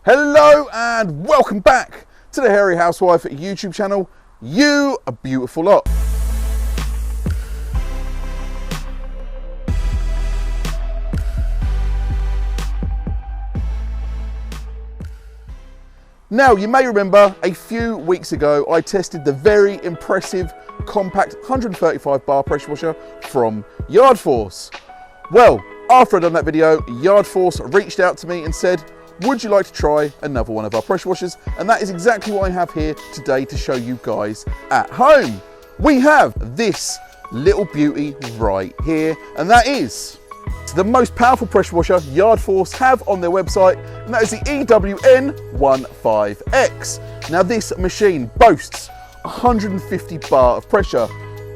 Hello and welcome back to the Hairy Housewife YouTube channel. You a beautiful lot. Now, you may remember a few weeks ago I tested the very impressive compact 135 bar pressure washer from YARDFORCE. Well, after I'd done that video, YARDFORCE reached out to me and said, would you like to try another one of our pressure washers? And that is exactly what I have here today to show you guys at home. We have this little beauty right here, and that is the most powerful pressure washer YARDFORCE have on their website, and that is the N15X. Now, this machine boasts 150 bar of pressure,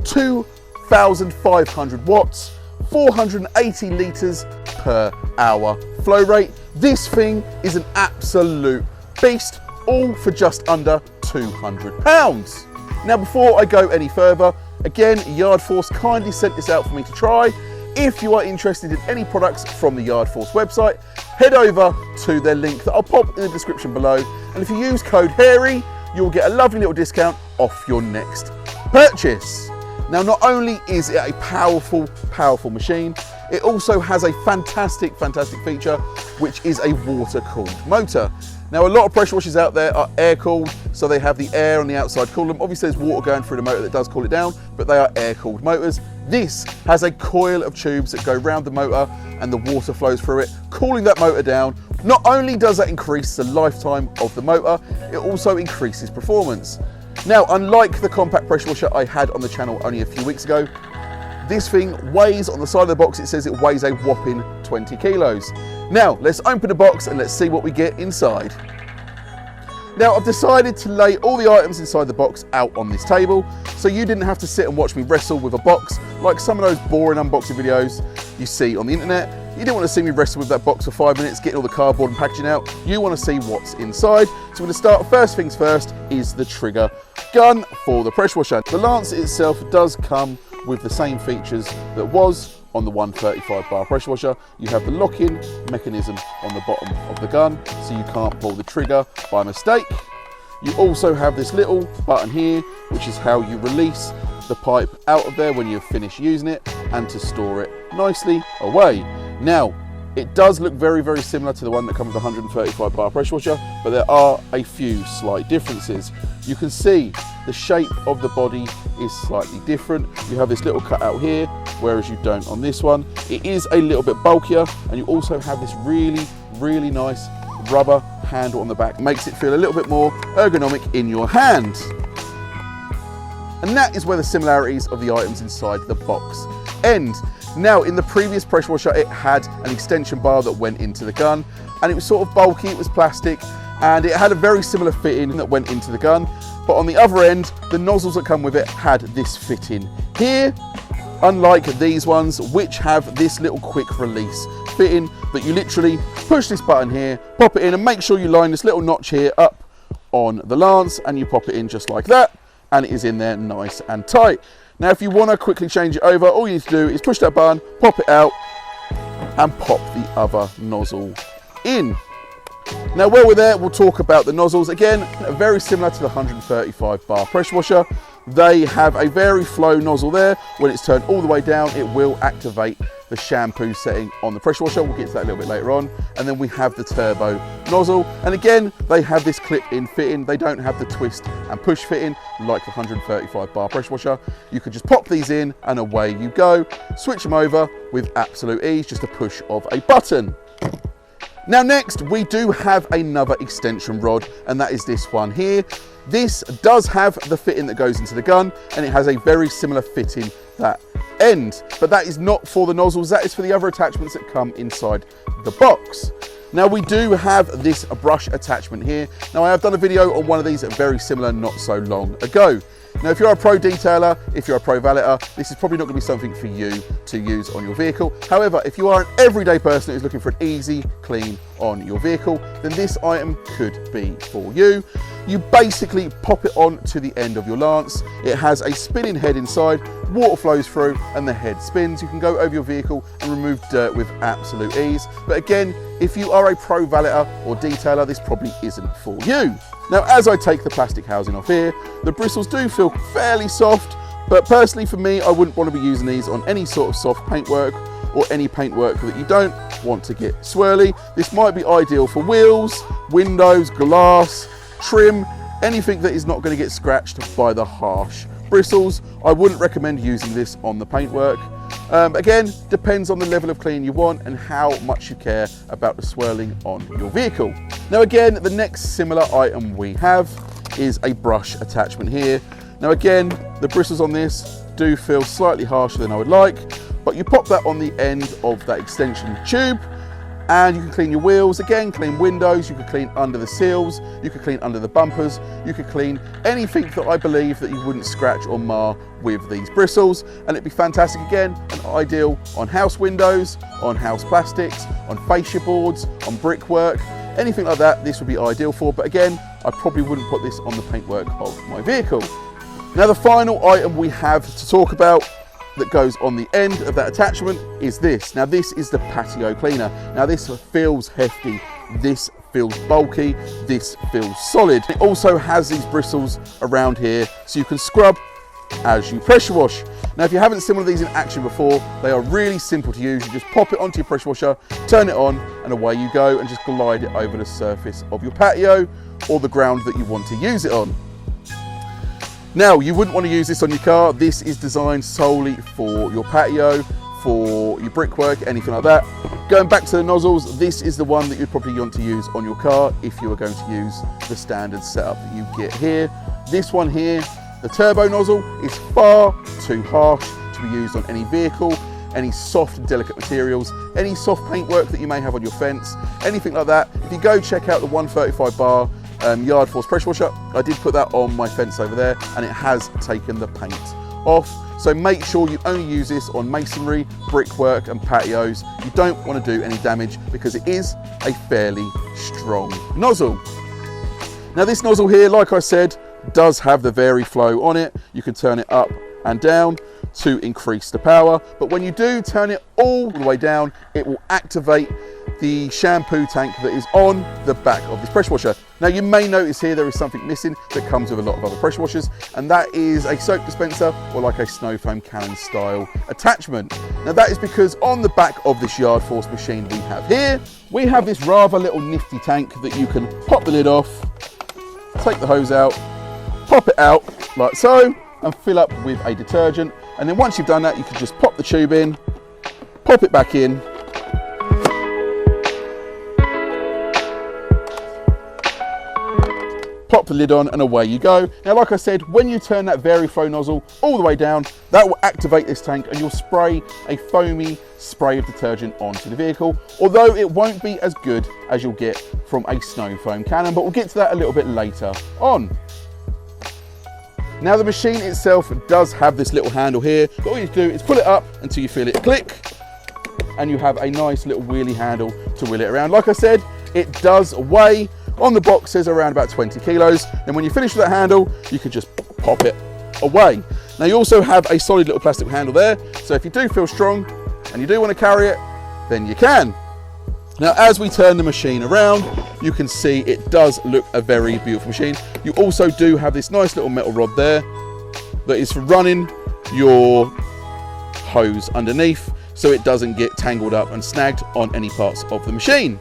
2,500 watts, 480 litres per hour flow rate. This thing is an absolute beast, all for just under £200. Now, before I go any further, again, YARDFORCE kindly sent this out for me to try. If you are interested in any products from the YARDFORCE website, head over to their link that I'll pop in the description below. And if you use code HAIRY, you'll get a lovely little discount off your next purchase. Now, not only is it a powerful machine, it also has a fantastic feature, which is a water-cooled motor. Now, a lot of pressure washers out there are air-cooled, so they have the air on the outside cool them. Obviously, there's water going through the motor that does cool it down, but they are air-cooled motors. This has a coil of tubes that go around the motor and the water flows through it, cooling that motor down. Not only does that increase the lifetime of the motor, it also increases performance. Now, unlike the compact pressure washer I had on the channel only a few weeks ago, this thing weighs, on the side of the box, it says it weighs a whopping 20 kilos. Now, let's open the box and let's see what we get inside. Now, I've decided to lay all the items inside the box out on this table, so you didn't have to sit and watch me wrestle with a box like some of those boring unboxing videos you see on the internet. You didn't want to see me wrestle with that box for 5 minutes, getting all the cardboard and packaging out. You want to see what's inside. So we're going to start, first things first, is the trigger gun for the pressure washer. The lance itself does come with the same features that was on the 135 bar pressure washer. You have the lock-in mechanism on the bottom of the gun, so you can't pull the trigger by mistake. You also have this little button here, which is how you release the pipe out of there when you've finished using it, and to store it nicely away. Now, it does look very similar to the one that comes with the 135 bar pressure washer, but there are a few slight differences. You can see the shape of the body is slightly different. You have this little cutout here, whereas you don't on this one. It is a little bit bulkier, and you also have this really nice rubber handle on the back. It makes it feel a little bit more ergonomic in your hand. And that is where the similarities of the items inside the box end. Now, in the previous pressure washer, it had an extension bar that went into the gun, and it was sort of bulky, it was plastic, and it had a very similar fitting that went into the gun. But on the other end, the nozzles that come with it had this fitting here, unlike these ones, which have this little quick release fitting that you literally push this button here, pop it in, and make sure you line this little notch here up on the lance, and you pop it in just like that, and it is in there nice and tight. Now, if you want to quickly change it over, all you need to do is push that button, pop it out, and pop the other nozzle in. Now, while we're there, we'll talk about the nozzles. Again, very similar to the 135 bar pressure washer. They have a very flow nozzle there. When it's turned all the way down, it will activate the shampoo setting on the pressure washer. We'll get to that a little bit later on. And then we have the turbo nozzle. And again, they have this clip-in fitting. They don't have the twist and push fitting like the 135 bar pressure washer. You can just pop these in and away you go. Switch them over with absolute ease, just a push of a button. Now, next, we do have another extension rod, and that is this one here. This does have the fitting that goes into the gun, and it has a very similar fitting that end, but that is not for the nozzles. That is for the other attachments that come inside the box. Now, we do have this brush attachment here. Now, I have done a video on one of these very similar not so long ago. Now, if you're a pro detailer, if you're a pro valeter, this is probably not going to be something for you to use on your vehicle. However, if you are an everyday person who's looking for an easy clean on your vehicle, then this item could be for you. You basically pop it on to the end of your lance. It has a spinning head inside, water flows through and the head spins. You can go over your vehicle and remove dirt with absolute ease. But again, if you are a pro valeter or detailer, this probably isn't for you. Now, as I take the plastic housing off here, the bristles do feel fairly soft, but personally for me, I wouldn't want to be using these on any sort of soft paintwork or any paintwork that you don't want to get swirly. This might be ideal for wheels, windows, glass, trim, anything that is not going to get scratched by the harsh bristles. I wouldn't recommend using this on the paintwork. Again, depends on the level of clean you want and how much you care about the swirling on your vehicle. Now again, the next similar item we have is a brush attachment here. Now again, the bristles on this do feel slightly harsher than I would like, but you pop that on the end of that extension tube and you can clean your wheels, again, clean windows, you can clean under the seals, you can clean under the bumpers, you can clean anything that I believe that you wouldn't scratch or mar with these bristles, and it'd be fantastic again and ideal on house windows, on house plastics, on fascia boards, on brickwork, anything like that, this would be ideal for, but again, I probably wouldn't put this on the paintwork of my vehicle. Now the final item we have to talk about that goes on the end of that attachment is this. Now this is the Patio Cleaner. Now this feels hefty, this feels bulky, this feels solid. It also has these bristles around here so you can scrub as you pressure wash. Now if you haven't seen one of these in action before, they are really simple to use. You just pop it onto your pressure washer, turn it on, and away you go, and just glide it over the surface of your patio or the ground that you want to use it on. Now, you wouldn't want to use this on your car. This is designed solely for your patio, for your brickwork, anything like that. Going back to the nozzles, this is the one that you'd probably want to use on your car if you were going to use the standard setup that you get here. This one here, the turbo nozzle, is far too harsh to be used on any vehicle, any soft, delicate materials, any soft paintwork that you may have on your fence, anything like that. If you go check out the 135 bar YARDFORCE pressure washer, I did put that on my fence over there and it has taken the paint off. So make sure you only use this on masonry, brickwork and patios. You don't want to do any damage because it is a fairly strong nozzle. Now this nozzle here, like I said, does have the vary flow on it. You can turn it up and down to increase the power, but when you do turn it all the way down, it will activate the shampoo tank that is on the back of this pressure washer. Now you may notice here there is something missing that comes with a lot of other pressure washers, and that is a soap dispenser or like a snow foam Canon style attachment. Now that is because on the back of this YARDFORCE machine we have here, we have this rather little nifty tank that you can pop the lid off, take the hose out, pop it out like so, and fill up with a detergent. And then once you've done that, you can just pop the tube in, pop it back in, pop the lid on, and away you go. Now, like I said, when you turn that vary flow nozzle all the way down, that will activate this tank and you'll spray a foamy spray of detergent onto the vehicle, although it won't be as good as you'll get from a snow foam Canon, but we'll get to that a little bit later on. Now the machine itself does have this little handle here, but all you do is pull it up until you feel it click, and you have a nice little wheelie handle to wheel it around. Like I said, it does weigh, on the box says around about 20 kilos, and when you finish with that handle, you can just pop it away. Now you also have a solid little plastic handle there, so if you do feel strong and you do want to carry it, then you can. Now as we turn the machine around, you can see it does look a very beautiful machine. You also do have this nice little metal rod there that is for running your hose underneath so it doesn't get tangled up and snagged on any parts of the machine.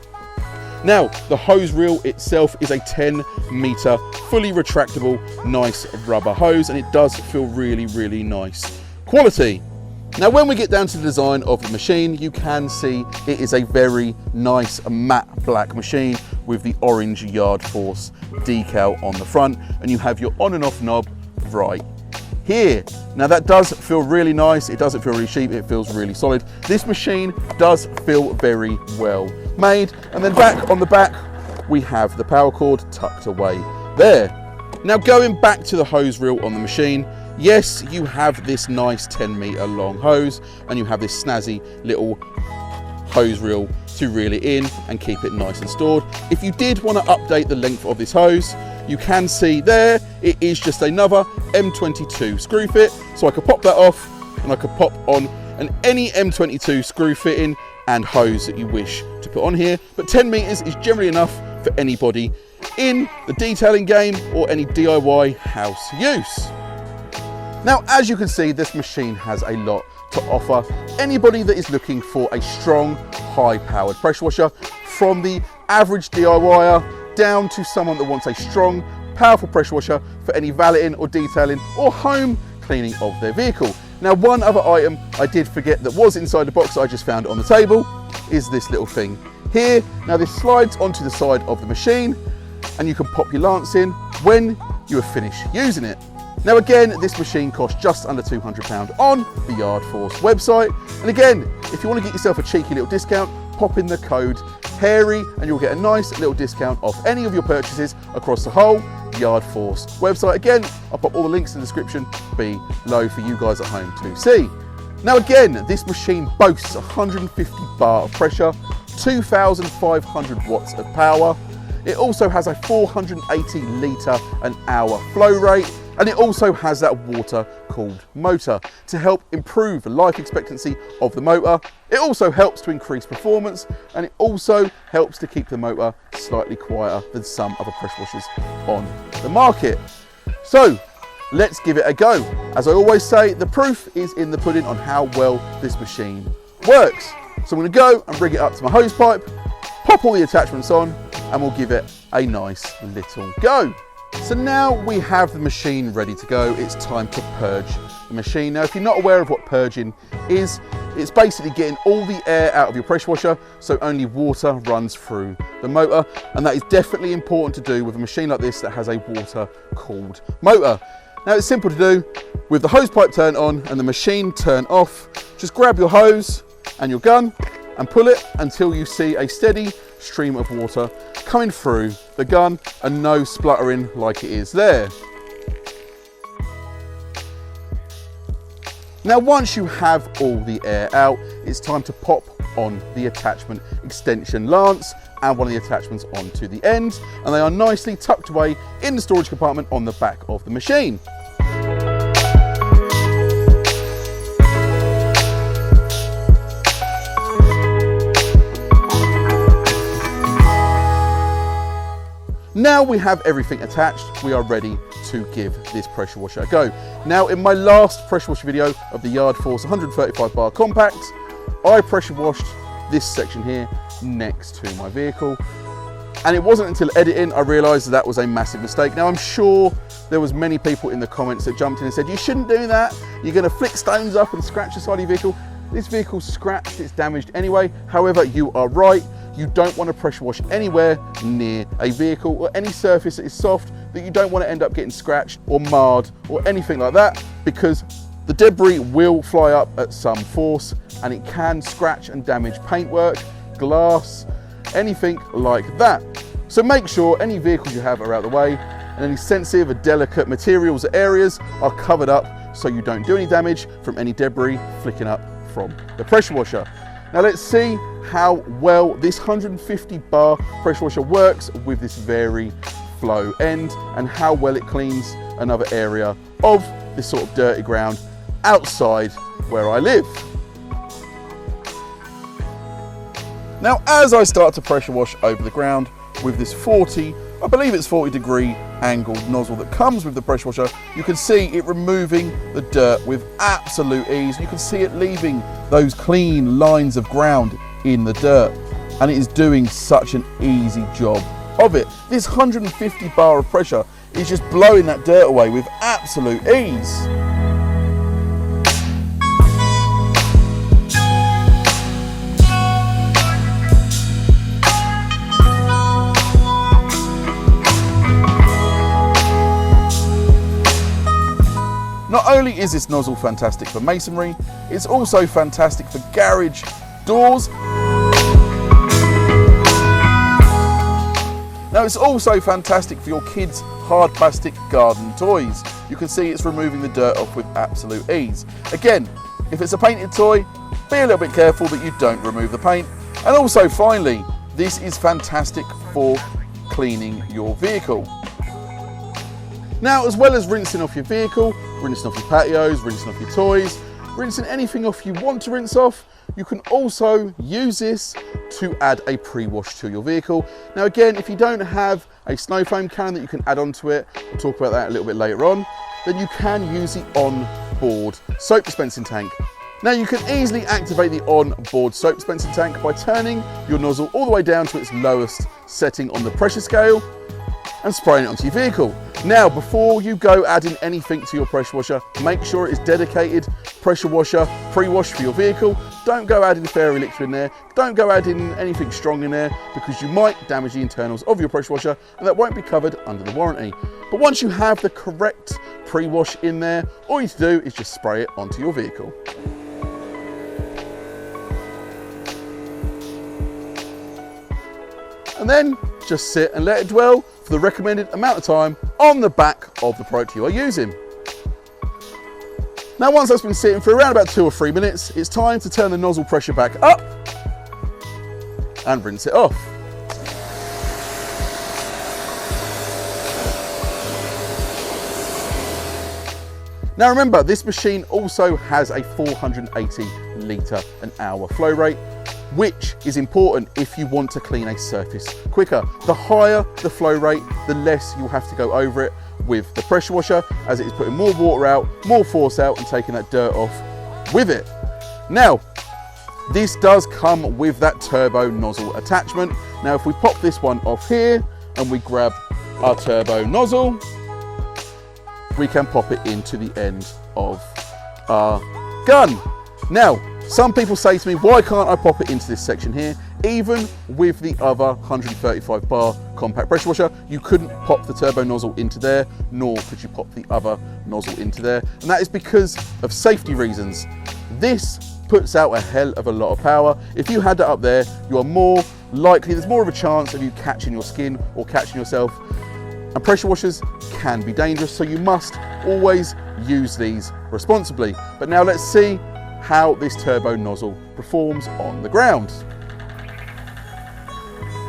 Now the hose reel itself is a 10 meter fully retractable nice rubber hose, and it does feel really, really nice quality. Now when we get down to the design of the machine, you can see it is a very nice matte black machine with the orange YARDFORCE decal on the front, and you have your on and off knob right here. Now that does feel really nice. It doesn't feel really cheap, it feels really solid. This machine does feel very well made. And then back on the back, we have the power cord tucked away there. Now going back to the hose reel on the machine, yes, you have this nice 10 meter long hose, and you have this snazzy little hose reel to reel it in and keep it nice and stored. If you did want to update the length of this hose, you can see there, it is just another M22 screw fit. So I could pop that off and I could pop on any M22 screw fitting and hose that you wish to put on here, but 10 meters is generally enough for anybody in the detailing game or any DIY house use. Now, as you can see, this machine has a lot to offer anybody that is looking for a strong, high-powered pressure washer, from the average DIYer down to someone that wants a strong, powerful pressure washer for any valeting or detailing or home cleaning of their vehicle. Now, one other item I did forget that was inside the box that I just found on the table is this little thing here. Now, this slides onto the side of the machine and you can pop your lance in when you are finished using it. Now, again, this machine costs just under £200 on the YARDFORCE website. And again, if you want to get yourself a cheeky little discount, pop in the code HAIRY and you'll get a nice little discount off any of your purchases across the whole YARDFORCE website. Again, I'll pop all the links in the description below for you guys at home to see. Now, again, this machine boasts 150 bar of pressure, 2,500 watts of power. It also has a 480 litre an hour flow rate, and it also has that water-cooled motor to help improve the life expectancy of the motor. It also helps to increase performance, and it also helps to keep the motor slightly quieter than some other pressure washers on the market. So let's give it a go. As I always say, the proof is in the pudding on how well this machine works. So I'm going to go and bring it up to my hose pipe, pop all the attachments on, and we'll give it a nice little go. So now we have the machine ready to go. It's time to purge the machine. Now, if you're not aware of what purging is, it's basically getting all the air out of your pressure washer so only water runs through the motor, and that is definitely important to do with a machine like this that has a water-cooled motor. Now, it's simple to do. With the hose pipe turned on and the machine turned off, just grab your hose and your gun and pull it until you see a steady stream of water coming through the gun and no spluttering like it is there. Now, once you have all the air out, it's time to pop on the attachment extension lance and one of the attachments onto the end, and they are nicely tucked away in the storage compartment on the back of the machine. Now we have everything attached, we are ready to give this pressure washer a go. Now, in my last pressure washer video of the YARDFORCE 135 bar compact, I pressure washed this section here next to my vehicle, and it wasn't until editing I realised that was a massive mistake. Now, I'm sure there was many people in the comments that jumped in and said, you shouldn't do that, you're going to flick stones up and scratch the side of your vehicle. This vehicle's scratched, it's damaged anyway. However, you are right. You don't want to pressure wash anywhere near a vehicle or any surface that is soft that you don't want to end up getting scratched or marred or anything like that, because the debris will fly up at some force and it can scratch and damage paintwork, glass, anything like that. So make sure any vehicles you have are out of the way and any sensitive or delicate materials or areas are covered up so you don't do any damage from any debris flicking up from the pressure washer. Now, let's see how well this 150 bar pressure washer works with this very flow end and how well it cleans another area of this sort of dirty ground outside where I live. Now, as I start to pressure wash over the ground with this 40, I believe it's 40 degree angled nozzle that comes with the pressure washer, you can see it removing the dirt with absolute ease. You can see it leaving those clean lines of ground in the dirt, and it is doing such an easy job of it. This 150 bar of pressure is just blowing that dirt away with absolute ease. Not only is this nozzle fantastic for masonry, it's also fantastic for garage doors. Now, it's also fantastic for your kids' hard plastic garden toys. You can see it's removing the dirt off with absolute ease. Again, if it's a painted toy, be a little bit careful that you don't remove the paint. And also, finally, this is fantastic for cleaning your vehicle. Now, as well as rinsing off your vehicle, rinsing off your patios, rinsing off your toys, rinsing anything off you want to rinse off. You can also use this to add a pre-wash to your vehicle. Now again, if you don't have a snow foam can that you can add onto it, we'll talk about that a little bit later on, then you can use the on-board soap dispensing tank. Now you can easily activate the on-board soap dispensing tank by turning your nozzle all the way down to its lowest setting on the pressure scale and spraying it onto your vehicle. Now, before you go adding anything to your pressure washer, make sure it is dedicated pressure washer pre-wash for your vehicle. Don't go adding fairy liquid in there. Don't go adding anything strong in there because you might damage the internals of your pressure washer and that won't be covered under the warranty. But once you have the correct pre-wash in there, all you need to do is just spray it onto your vehicle. And then just sit and let it dwell for the recommended amount of time on the back of the product you are using. Now once that's been sitting for around about 2 or 3 minutes, it's time to turn the nozzle pressure back up and rinse it off. Now remember, this machine also has a 480 litre an hour flow rate, which is important if you want to clean a surface quicker. The higher the flow rate, the less you'll have to go over it with the pressure washer, as it is putting more water out, more force out and taking that dirt off with it. Now, this does come with that turbo nozzle attachment. Now, if we pop this one off here and we grab our turbo nozzle, we can pop it into the end of our gun. Now, some people say to me, why can't I pop it into this section here? Even with the other 135 bar compact pressure washer, you couldn't pop the turbo nozzle into there, nor could you pop the other nozzle into there. And that is because of safety reasons. This puts out a hell of a lot of power. If you had that up there, you are more likely, there's more of a chance of you catching your skin or catching yourself. And pressure washers can be dangerous, so you must always use these responsibly. But now let's see how this turbo nozzle performs on the ground.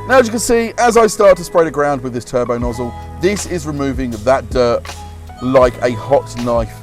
Now, as you can see, as I start to spray the ground with this turbo nozzle, this is removing that dirt like a hot knife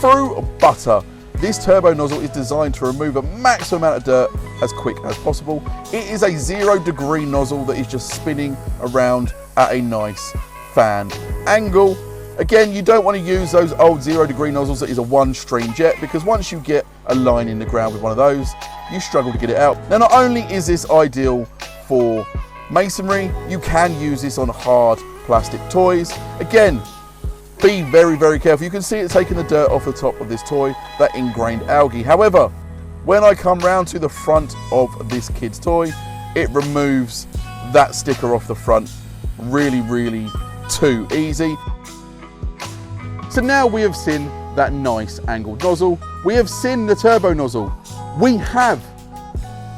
through butter. This turbo nozzle is designed to remove a maximum amount of dirt as quick as possible. It is a 0-degree nozzle that is just spinning around at a nice fan angle. Again, you don't want to use those old 0-degree nozzles that is a one-stream jet, because once you get a line in the ground with one of those, you struggle to get it out. Now, not only is this ideal for masonry, you can use this on hard plastic toys. Again, be very, very careful. You can see it taking the dirt off the top of this toy, that ingrained algae. However, when I come round to the front of this kid's toy, it removes that sticker off the front really, really too easy. So now we have seen that nice angled nozzle. We have seen the turbo nozzle. We have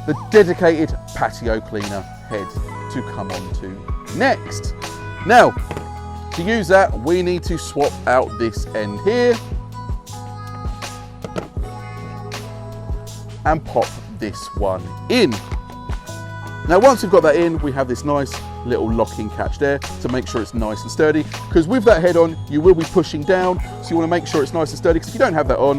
the dedicated patio cleaner head to come on to next. Now, to use that, we need to swap out this end here and pop this one in. Now, once we've got that in, we have this nice little locking catch there to make sure it's nice and sturdy, because with that head on, you will be pushing down, so you want to make sure it's nice and sturdy, because if you don't have that on,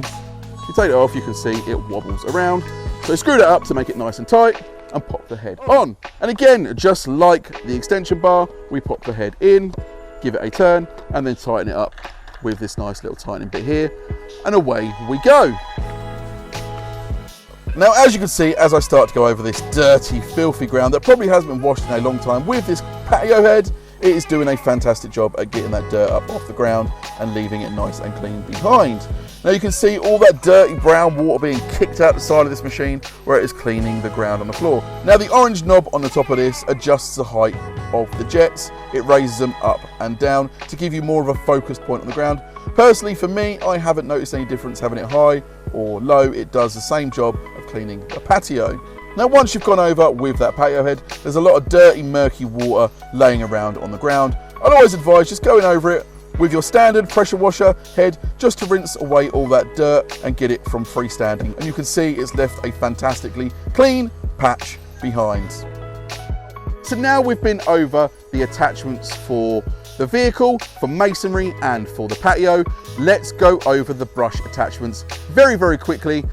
you take it off, you can see it wobbles around. So screw that up to make it nice and tight and pop the head on. And again, just like the extension bar, we pop the head in, give it a turn, and then tighten it up with this nice little tightening bit here, and away we go. Now, as you can see, as I start to go over this dirty, filthy ground that probably hasn't been washed in a long time, with this patio head, it is doing a fantastic job at getting that dirt up off the ground and leaving it nice and clean behind. Now you can see all that dirty brown water being kicked out the side of this machine where it is cleaning the ground on the floor. Now the orange knob on the top of this adjusts the height of the jets. It raises them up and down to give you more of a focused point on the ground. Personally, for me, I haven't noticed any difference having it high or low. It does the same job of cleaning the patio. Now, once you've gone over with that patio head, there's a lot of dirty, murky water laying around on the ground. I'd always advise just going over it with your standard pressure washer head, just to rinse away all that dirt and get it from freestanding. And you can see it's left a fantastically clean patch behind. So now we've been over the attachments for the vehicle, for masonry and for the patio. Let's go over the brush attachments very, very quickly,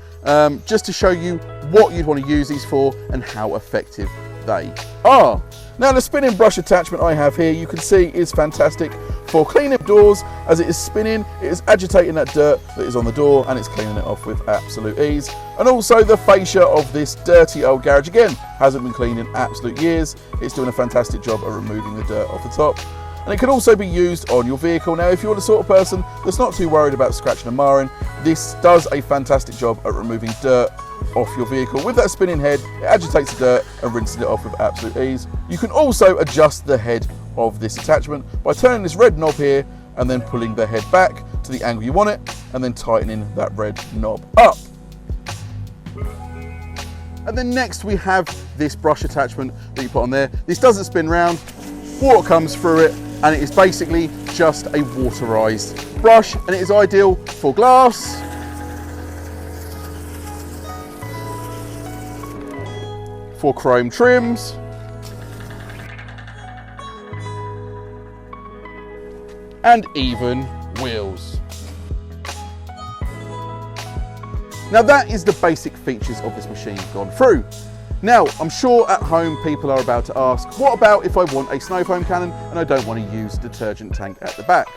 just to show you what you'd want to use these for and how effective they are. Now the spinning brush attachment I have here, you can see is fantastic for cleaning doors. As it is spinning, it is agitating that dirt that is on the door and it's cleaning it off with absolute ease. And also the fascia of this dirty old garage, again, hasn't been cleaned in absolute years. It's doing a fantastic job of removing the dirt off the top. And it can also be used on your vehicle. Now, if you're the sort of person that's not too worried about scratching and marring, this does a fantastic job at removing dirt off your vehicle. With that spinning head, it agitates the dirt and rinses it off with absolute ease. You can also adjust the head of this attachment by turning this red knob here and then pulling the head back to the angle you want it and then tightening that red knob up. And then next we have this brush attachment that you put on there. This doesn't spin round, water comes through it, and it is basically just a waterized brush, and it is ideal for glass, for chrome trims, and even wheels. Now that is the basic features of this machine gone through. Now, I'm sure at home people are about to ask, what about if I want a snow foam cannon and I don't want to use a detergent tank at the back?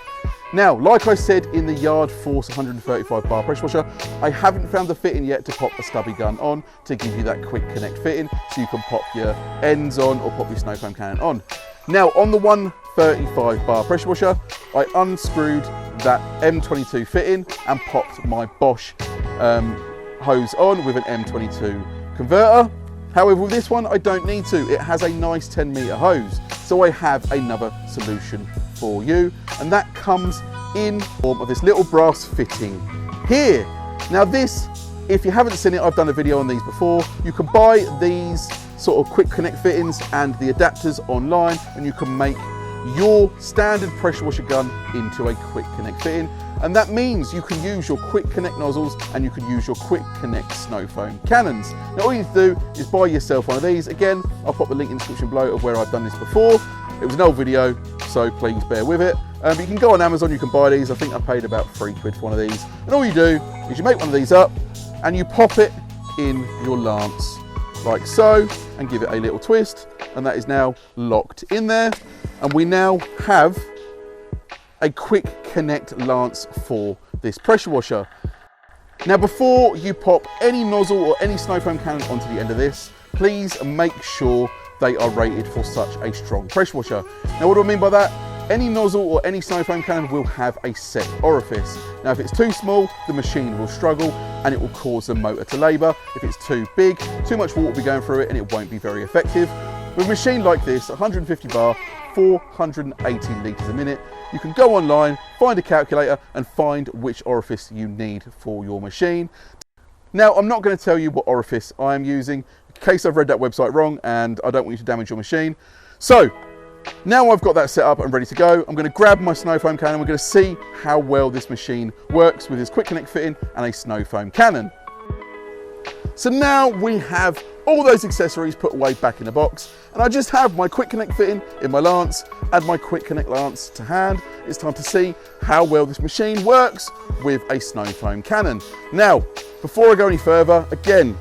Now, like I said in the YARDFORCE 135 bar pressure washer, I haven't found the fitting yet to pop a stubby gun on to give you that quick connect fitting so you can pop your ends on or pop your snow foam cannon on. Now, on the 135 bar pressure washer, I unscrewed that M22 fitting and popped my Bosch hose on with an M22 converter. However, with this one, I don't need to. It has a nice 10-meter hose. So I have another solution for you. And that comes in form of this little brass fitting here. Now this, if you haven't seen it, I've done a video on these before. You can buy these sort of quick connect fittings and the adapters online, and you can make your standard pressure washer gun into a quick connect fitting. And that means you can use your quick connect nozzles and you can use your quick connect snow foam cannons. Now all you need to do is buy yourself one of these. Again, I'll pop the link in the description below of where I've done this before. It was an old video, so please bear with it. But you can go on Amazon, you can buy these. I think I paid about £3 for one of these. And all you do is you make one of these up and you pop it in your lance like so and give it a little twist, and that is now locked in there. And we now have a quick connect lance for this pressure washer. Now before you pop any nozzle or any snow foam cannon onto the end of this, please make sure they are rated for such a strong pressure washer. Now what do I mean by that? Any nozzle or any snow foam cannon will have a set orifice. Now if it's too small, the machine will struggle and it will cause the motor to labour. If it's too big, too much water will be going through it and it won't be very effective. With a machine like this, 150 bar, 480 litres a minute, you can go online, find a calculator and find which orifice you need for your machine. Now, I'm not going to tell you what orifice I am using in case I've read that website wrong and I don't want you to damage your machine. So, now I've got that set up and ready to go, I'm going to grab my snow foam cannon. We're going to see how well this machine works with this quick connect fitting and a snow foam cannon. So now we have all those accessories put away back in the box, and I just have my quick connect fitting in my lance and my quick connect lance to hand. It's time to see how well this machine works with a snow foam cannon. Now, before I go any further, again,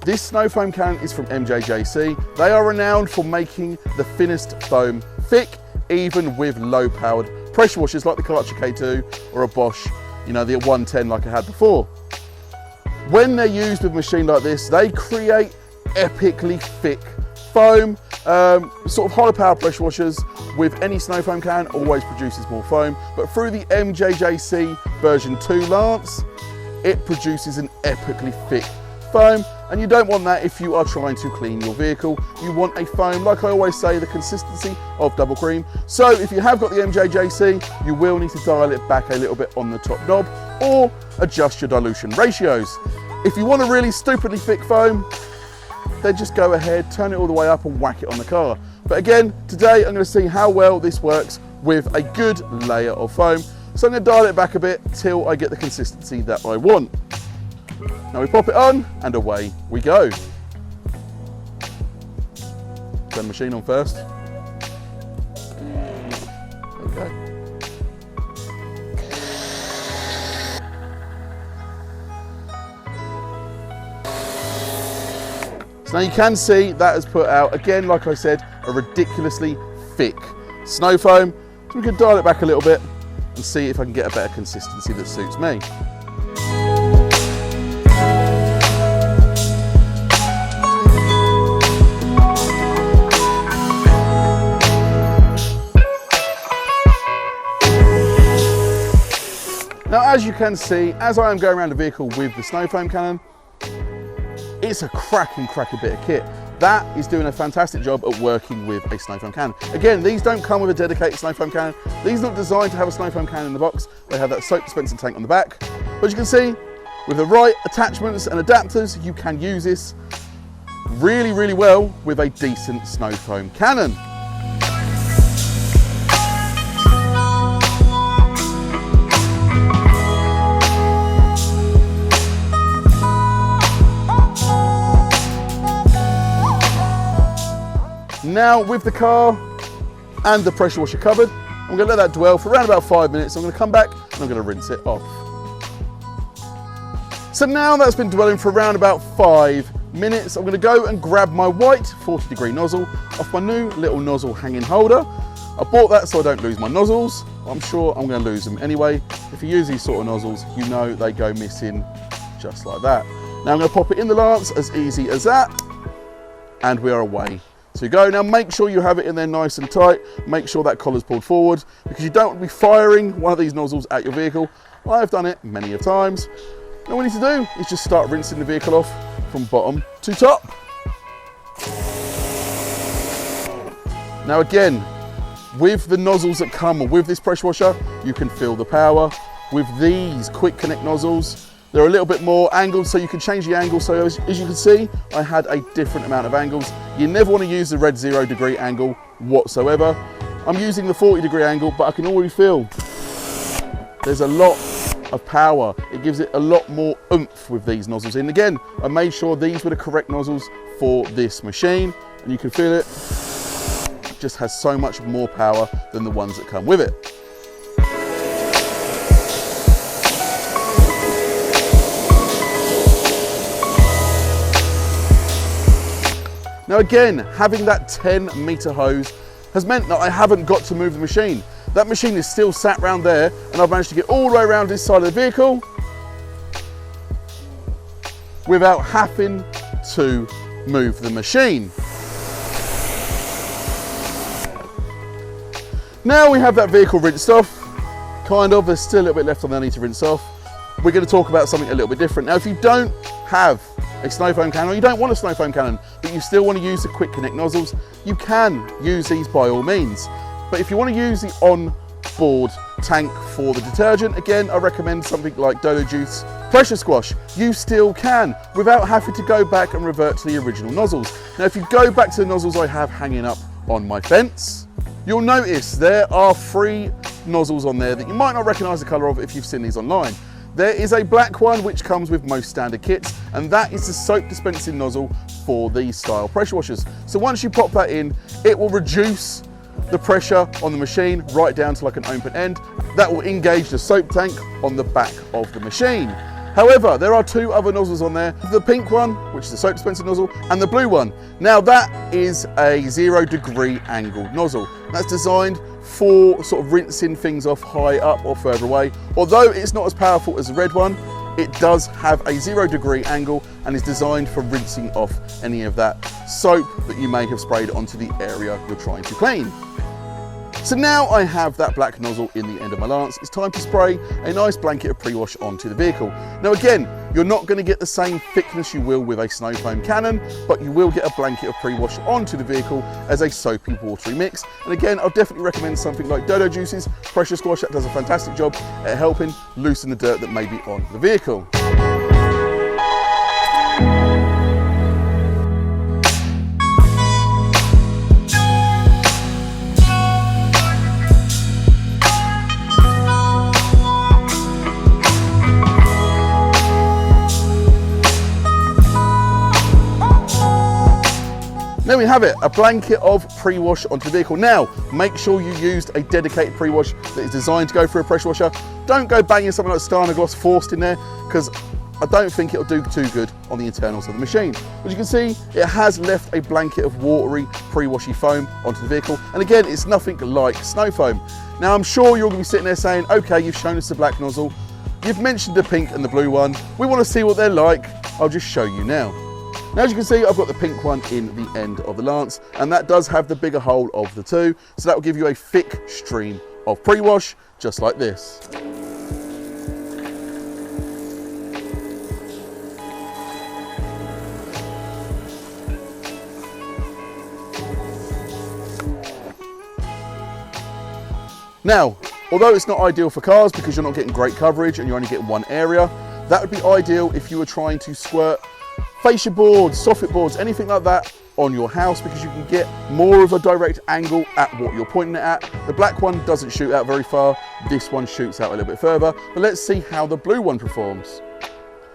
this snow foam cannon is from MJJC. They are renowned for making the thinnest foam thick, even with low powered pressure washers like the KARCHER K2 or a Bosch, you know, the 110 like I had before. When they're used with a machine like this, they create epically thick foam. Sort of higher power pressure washers with any snow foam cannon always produces more foam, but through the MJJC version 2 lance, it produces an epically thick foam, and you don't want that if you are trying to clean your vehicle. You want a foam, like I always say, the consistency of double cream. So if you have got the MJJC, you will need to dial it back a little bit on the top knob or adjust your dilution ratios. If you want a really stupidly thick foam, then just go ahead, turn it all the way up and whack it on the car. But again, today I'm going to see how well this works with a good layer of foam. So I'm going to dial it back a bit till I get the consistency that I want. Now we pop it on and away we go. Turn the machine on first. Okay. So now you can see that has put out, again, like I said, a ridiculously thick snow foam. So we can dial it back a little bit and see if I can get a better consistency that suits me. Now, as you can see, as I am going around the vehicle with the snow foam cannon, it's a cracking bit of kit. That is doing a fantastic job at working with a snow foam cannon. Again, these don't come with a dedicated snow foam cannon. These are not designed to have a snow foam cannon in the box. They have that soap dispensing tank on the back. But as you can see, with the right attachments and adapters, you can use this really well with a decent snow foam cannon. Now with the car and the pressure washer covered, I'm going to let that dwell for around about 5 minutes. I'm going to come back and I'm going to rinse it off. So now that's been dwelling for around about 5 minutes, I'm going to go and grab my white 40-degree nozzle off my new little nozzle hanging holder. I bought that so I don't lose my nozzles. I'm sure I'm going to lose them anyway. If you use these sort of nozzles, you know they go missing just like that. Now I'm going to pop it in the lance, as easy as that, and we are away to go. Now make sure you have it in there nice and tight. Make sure that collar's pulled forward, because you don't want to be firing one of these nozzles at your vehicle. I've done it many a times. Now what we need to do is just start rinsing the vehicle off from bottom to top. Now again, with the nozzles that come with this pressure washer, you can feel the power. With these quick connect nozzles, they're a little bit more angled, so you can change the angle. So as you can see, I had a different amount of angles. You never want to use the red 0-degree angle whatsoever. I'm using the 40-degree angle, but I can already feel there's a lot of power. It gives it a lot more oomph with these nozzles in. Again, I made sure these were the correct nozzles for this machine, and you can feel it. It just has so much more power than the ones that come with it. Now again, having that 10-meter hose has meant that I haven't got to move the machine. That machine is still sat round there, and I've managed to get all the way around this side of the vehicle without having to move the machine. Now we have that vehicle rinsed off, kind of. There's still a little bit left on there I need to rinse off. We're going to talk about something a little bit different. Now if you don't have a snow foam cannon, or you don't want a snow foam cannon, but you still want to use the quick connect nozzles, you can use these by all means. But if you want to use the on-board tank for the detergent, again, I recommend something like Dodo Juice Pressure Squash. You still can, without having to go back and revert to the original nozzles. Now, if you go back to the nozzles I have hanging up on my fence, you'll notice there are 3 nozzles on there that you might not recognise the colour of if you've seen these online. There is a black one which comes with most standard kits, and that is the soap dispensing nozzle for these style pressure washers. So once you pop that in, it will reduce the pressure on the machine right down to like an open end. That will engage the soap tank on the back of the machine. However, there are 2 other nozzles on there. The pink one, which is the soap dispensing nozzle, and the blue one. Now that is a 0-degree angled nozzle. That's designed for sort of rinsing things off high up or further away. Although it's not as powerful as the red one, it does have a 0-degree angle and is designed for rinsing off any of that soap that you may have sprayed onto the area you're trying to clean. So now I have that black nozzle in the end of my lance, it's time to spray a nice blanket of pre-wash onto the vehicle. Now again, you're not going to get the same thickness you will with a snow foam cannon, but you will get a blanket of pre-wash onto the vehicle as a soapy, watery mix. And again, I'll definitely recommend something like Dodo Juice's Pressure Squash. That does a fantastic job at helping loosen the dirt that may be on the vehicle. Now there we have it, a blanket of pre-wash onto the vehicle. Now, make sure you used a dedicated pre-wash that is designed to go through a pressure washer. Don't go banging something like Gloss Forced in there, because I don't think it'll do too good on the internals of the machine. As you can see, it has left a blanket of watery, pre-washy foam onto the vehicle. And again, it's nothing like snow foam. Now, I'm sure you're gonna be sitting there saying, okay, you've shown us the black nozzle, you've mentioned the pink and the blue one, we wanna see what they're like. I'll just show you now. Now, as you can see, I've got the pink one in the end of the lance, and that does have the bigger hole of the two, so that will give you a thick stream of pre-wash, just like this. Now, although it's not ideal for cars because you're not getting great coverage and you're only getting one area, that would be ideal if you were trying to squirt fascia boards, soffit boards, anything like that on your house, because you can get more of a direct angle at what you're pointing it at. The black one doesn't shoot out very far, this one shoots out a little bit further, but let's see how the blue one performs.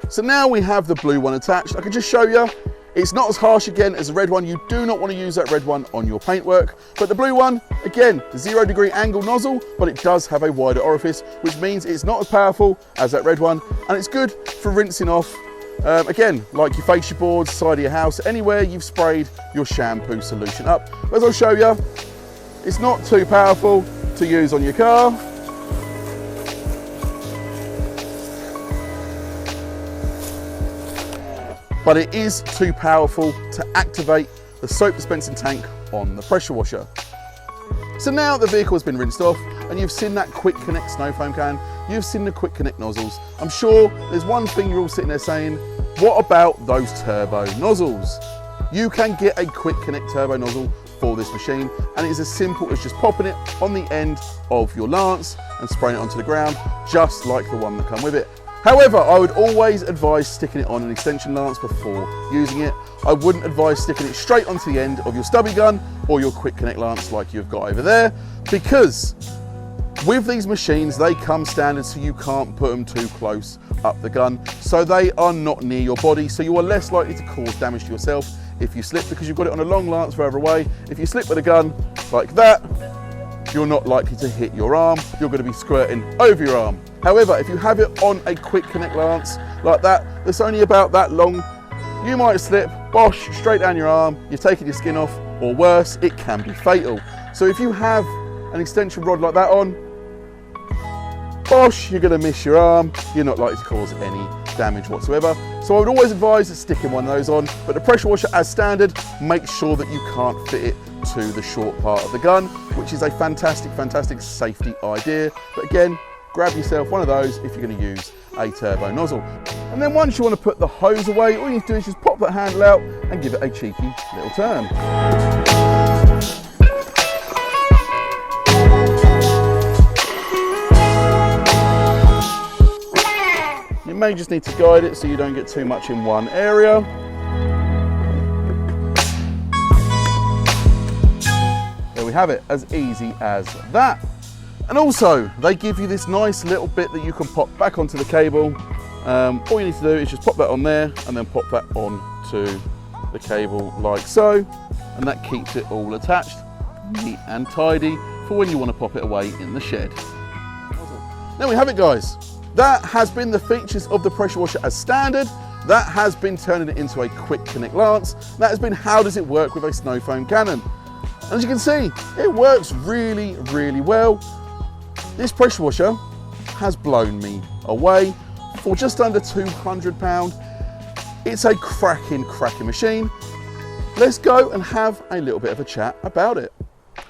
So now we have the blue one attached. I can just show you, it's not as harsh again as the red one. You do not want to use that red one on your paintwork, but the blue one, again, the 0 degree angle nozzle, but it does have a wider orifice, which means it's not as powerful as that red one, and it's good for rinsing off, again, like your fascia boards, side of your house, anywhere you've sprayed your shampoo solution up. But as I'll show you, it's not too powerful to use on your car. But it is too powerful to activate the soap dispensing tank on the pressure washer. So now the vehicle has been rinsed off and you've seen that quick connect snow foam can, you've seen the quick connect nozzles. I'm sure there's one thing you're all sitting there saying, what about those turbo nozzles? You can get a quick connect turbo nozzle for this machine, and it is as simple as just popping it on the end of your lance and spraying it onto the ground, just like the one that come with it. However, I would always advise sticking it on an extension lance before using it. I wouldn't advise sticking it straight onto the end of your stubby gun or your quick connect lance like you've got over there, because with these machines, they come standard, so you can't put them too close up the gun. So they are not near your body, so you are less likely to cause damage to yourself if you slip, because you've got it on a long lance further away. If you slip with a gun like that, you're not likely to hit your arm, you're going to be squirting over your arm. However, if you have it on a quick connect lance like that, that's only about that long, you might slip, bosh, straight down your arm, you've taken your skin off, or worse, it can be fatal. So if you have an extension rod like that on, bosh, you're going to miss your arm, you're not likely to cause any damage whatsoever. So I would always advise sticking one of those on, but the pressure washer as standard, make sure that you can't fit it to the short part of the gun, which is a fantastic, fantastic safety idea. But again, grab yourself one of those if you're going to use a turbo nozzle. And then once you want to put the hose away, all you need to do is just pop that handle out and give it a cheeky little turn. You may just need to guide it so you don't get too much in one area. There we have it, as easy as that. And also, they give you this nice little bit that you can pop back onto the cable. All you need to do is just pop that on there and then pop that onto the cable like so. And that keeps it all attached, neat and tidy for when you want to pop it away in the shed. There we have it, guys. That has been the features of the pressure washer as standard. That has been turning it into a quick connect lance. That has been how does it work with a snow foam Canon. And as you can see, it works really, really well. This pressure washer has blown me away for just under £200. It's a cracking machine. Let's go and have a little bit of a chat about it.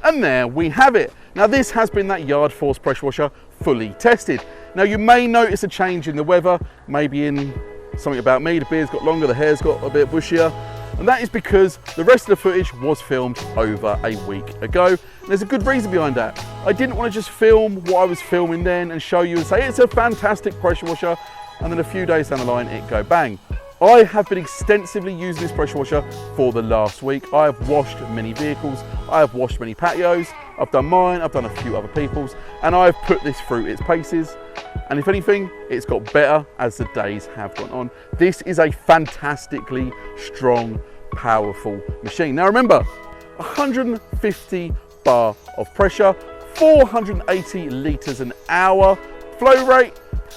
And there we have it. Now this has been that YARDFORCE pressure washer fully tested. Now you may notice a change in the weather, maybe in something about me, the beard's got longer, the hair's got a bit bushier, and that is because the rest of the footage was filmed over a week ago. And there's a good reason behind that. I didn't want to just film what I was filming then and show you and say it's a fantastic pressure washer, and then a few days down the line it go bang. I have been extensively using this pressure washer for the last week. I have washed many vehicles, I have washed many patios, I've done mine, I've done a few other people's, and I've put this through its paces. And if anything, it's got better as the days have gone on. This is a fantastically strong powerful machine. Now remember, 150 bar of pressure, 480 litres an hour flow rate,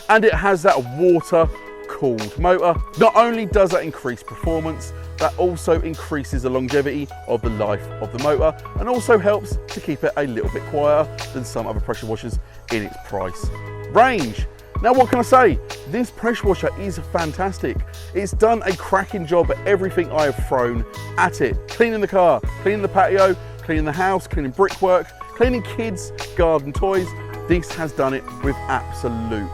and it has that water cooled motor. Not only does that increase performance, that also increases the longevity of the life of the motor and also helps to keep it a little bit quieter than some other pressure washers in its price range. Now what can I say? This pressure washer is fantastic. It's done a cracking job at everything I have thrown at it. Cleaning the car, cleaning the patio, cleaning the house, cleaning brickwork, cleaning kids' garden toys. This has done it with absolute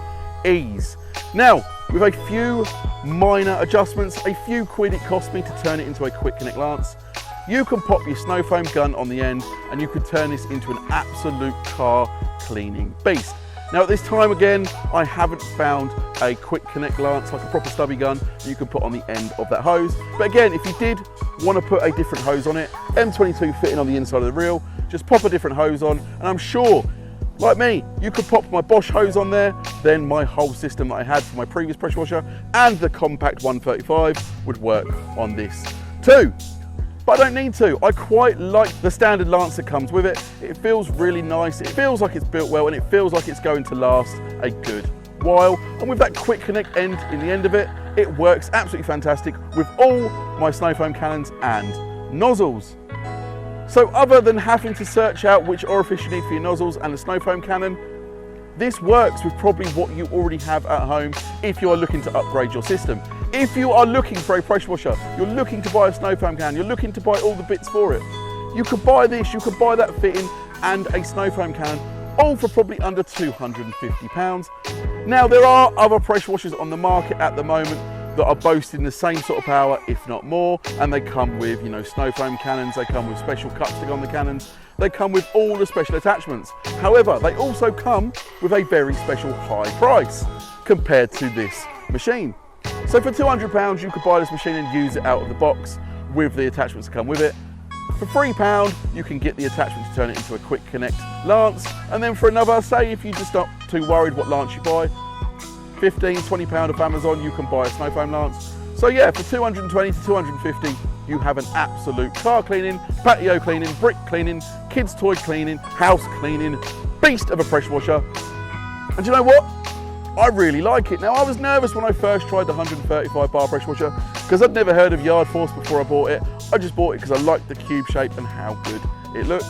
ease. Now, with a few minor adjustments, a few quid it cost me to turn it into a quick connect lance, you can pop your snow foam gun on the end and you can turn this into an absolute car cleaning beast. Now at this time again, I haven't found a quick connect lance, like a proper stubby gun you can put on the end of that hose. But again, if you did want to put a different hose on it, M22 fitting on the inside of the reel, just pop a different hose on, and I'm sure, like me, you could pop my Bosch hose on there, then my whole system that I had for my previous pressure washer and the compact 135 would work on this too. But I don't need to. I quite like the standard lance that comes with it. It feels really nice. It feels like it's built well and it feels like it's going to last a good while. And with that quick connect end in the end of it, it works absolutely fantastic with all my snow foam cannons and nozzles. So other than having to search out which orifice you need for your nozzles and the snow foam cannon, this works with probably what you already have at home if you are looking to upgrade your system. If you are looking for a pressure washer, you're looking to buy a snow foam can, you're looking to buy all the bits for it, you could buy this, you could buy that fitting and a snow foam cannon, all for probably under £250. Now there are other pressure washers on the market at the moment that are boasting the same sort of power, if not more, and they come with, you know, snow foam cannons, they come with special cup stick on the cannons, they come with all the special attachments. However, they also come with a very special high price compared to this machine. So for £200 you could buy this machine and use it out of the box with the attachments that come with it. For £3 you can get the attachment to turn it into a quick connect lance, and then for another, say if you're just not too worried what lance you buy, £15, £20 off Amazon, you can buy a snow foam lance. So yeah, for 220 to 250, you have an absolute car cleaning, patio cleaning, brick cleaning, kids toy cleaning, house cleaning, beast of a pressure washer. And you know what? I really like it. Now I was nervous when I first tried the 135 bar pressure washer because I'd never heard of YARDFORCE before I bought it. I just bought it because I liked the cube shape and how good it looks.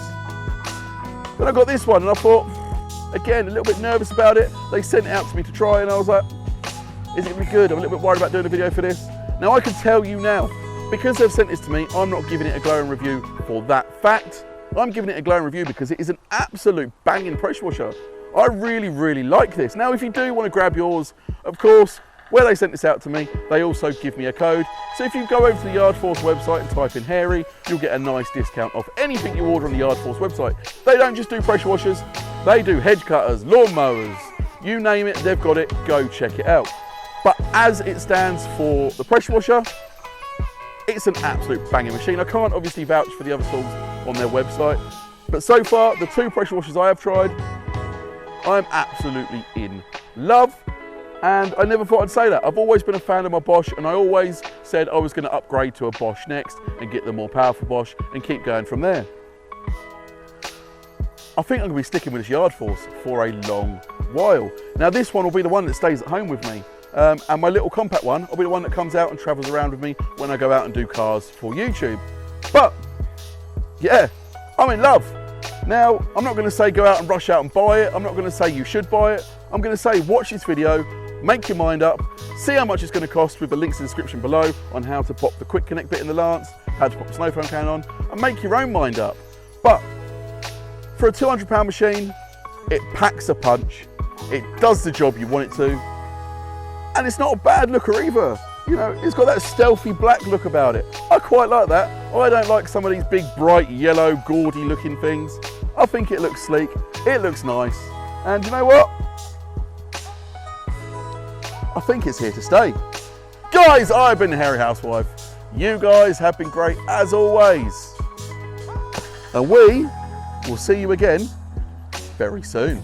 Then I got this one and I thought, again, a little bit nervous about it. They sent it out to me to try and I was like, is it gonna be good? I'm a little bit worried about doing a video for this. Now I can tell you now, because they've sent this to me, I'm not giving it a glowing review for that fact. I'm giving it a glowing review because it is an absolute banging pressure washer. I really, really like this. Now, if you do want to grab yours, of course, where they sent this out to me, they also give me a code. So if you go over to the YARDFORCE website and type in Hairy, you'll get a nice discount off anything you order on the YARDFORCE website. They don't just do pressure washers, they do hedge cutters, lawn mowers, you name it, they've got it, go check it out. But as it stands for the pressure washer, it's an absolute banging machine. I can't obviously vouch for the other tools on their website, but so far, the two pressure washers I have tried, I'm absolutely in love, and I never thought I'd say that. I've always been a fan of my Bosch, and I always said I was going to upgrade to a Bosch next and get the more powerful Bosch and keep going from there. I think I'm going to be sticking with this YARDFORCE for a long while. Now this one will be the one that stays at home with me, and my little compact one will be the one that comes out and travels around with me when I go out and do cars for YouTube. But yeah, I'm in love. Now, I'm not going to say go out and rush out and buy it. I'm not going to say you should buy it. I'm going to say watch this video, make your mind up, see how much it's going to cost with the links in the description below on how to pop the quick connect bit in the lance, how to pop the snow foam can on, and make your own mind up. But for a £200 machine, it packs a punch, it does the job you want it to, and it's not a bad looker either. You know, it's got that stealthy black look about it. I quite like that. I don't like some of these big, bright, yellow, gaudy looking things. I think it looks sleek, it looks nice, and you know what? I think it's here to stay. Guys, I've been the Hairy Housewife. You guys have been great as always. And we will see you again very soon.